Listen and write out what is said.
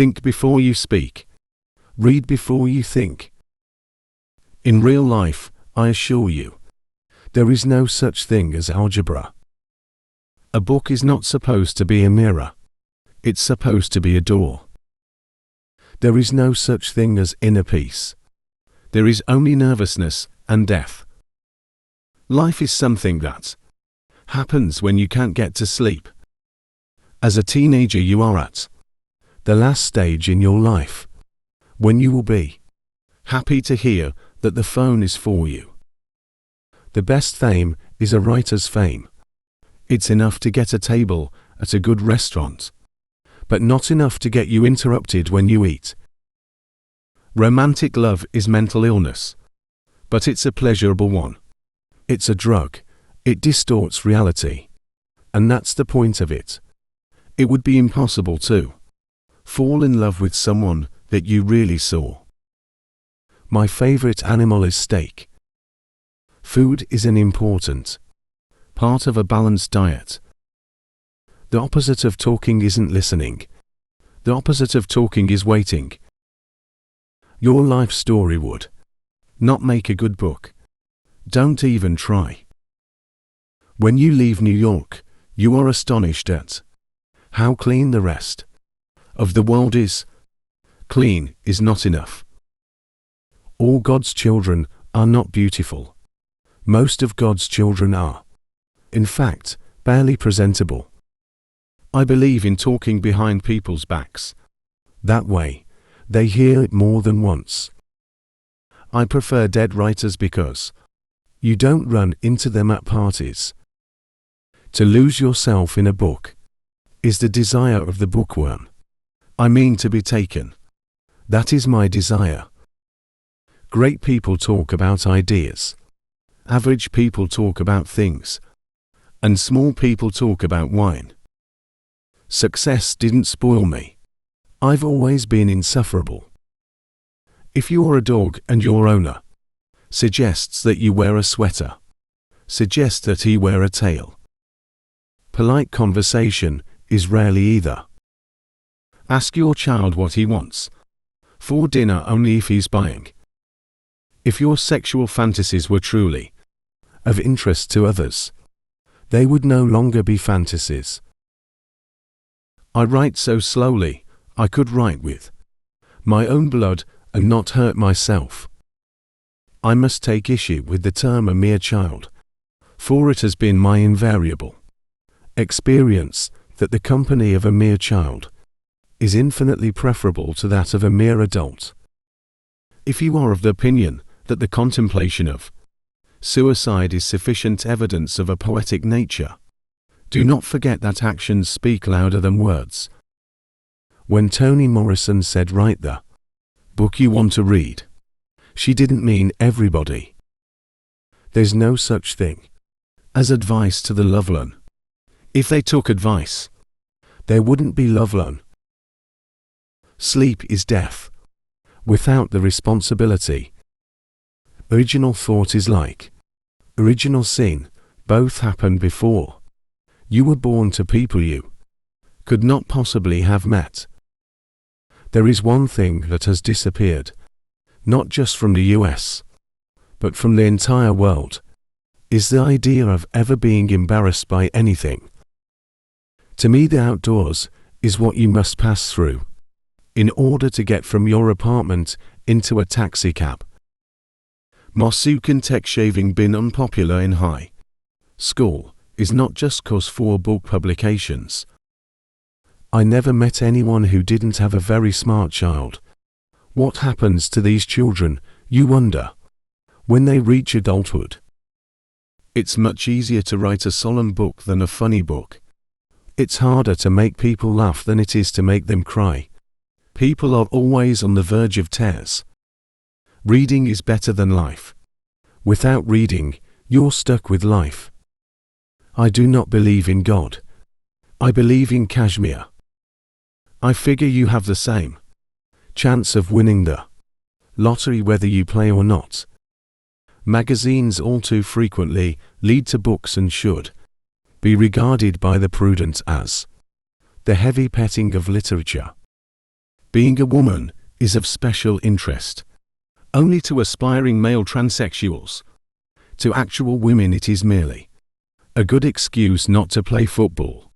Think before you speak. Read before you think. In real life, I assure you, there is no such thing as algebra. A book is not supposed to be a mirror. It's supposed to be a door. There is no such thing as inner peace. There is only nervousness and death. Life is something that happens when you can't get to sleep. As a teenager, you are at the last stage in your life, when you will be happy to hear that the phone is for you. The best fame is a writer's fame. It's enough to get a table at a good restaurant, but not enough to get you interrupted when you eat. Romantic love is mental illness, but it's a pleasurable one. It's a drug. It distorts reality. And that's the point of it. It would be impossible to fall in love with someone that you really saw. My favorite animal is steak. Food is an important part of a balanced diet. The opposite of talking isn't listening. The opposite of talking is waiting. Your life story would not make a good book. Don't even try. When you leave New York, you are astonished at how clean the rest of the world is. Clean is not enough. All God's children are not beautiful. Most of God's children are, in fact, barely presentable. I believe in talking behind people's backs. That way, they hear it more than once. I prefer dead writers because you don't run into them at parties. To lose yourself in a book is the desire of the bookworm. I mean to be taken. That is my desire. Great people talk about ideas. Average people talk about things. And small people talk about wine. Success didn't spoil me. I've always been insufferable. If you are a dog and your owner suggests that you wear a sweater, suggest that he wear a tail. Polite conversation is rarely either. Ask your child what he wants for dinner only if he's buying. If your sexual fantasies were truly of interest to others, they would no longer be fantasies. I write so slowly, I could write with my own blood and not hurt myself. I must take issue with the term a mere child, for it has been my invariable experience that the company of a mere child is infinitely preferable to that of a mere adult. If you are of the opinion that the contemplation of suicide is sufficient evidence of a poetic nature, do not forget that actions speak louder than words. When Toni Morrison said write the book you want to read, she didn't mean everybody. There's no such thing as advice to the lovelorn. If they took advice, there wouldn't be lovelorn. Sleep is death, without the responsibility. Original thought is like original sin, both happened before you were born to people you could not possibly have met. There is one thing that has disappeared, not just from the US, but from the entire world, is the idea of ever being embarrassed by anything. To me, the outdoors is what you must pass through in order to get from your apartment into a taxi cab. Mosuken tech shaving been unpopular in high school is not just cause for book publications. I never met anyone who didn't have a very smart child. What happens to these children, you wonder, when they reach adulthood? It's much easier to write a solemn book than a funny book. It's harder to make people laugh than it is to make them cry. People are always on the verge of tears. Reading is better than life. Without reading, you're stuck with life. I do not believe in God. I believe in Kashmir. I figure you have the same chance of winning the lottery whether you play or not. Magazines all too frequently lead to books and should be regarded by the prudent as the heavy petting of literature. Being a woman is of special interest only to aspiring male transsexuals. To actual women it is merely a good excuse not to play football.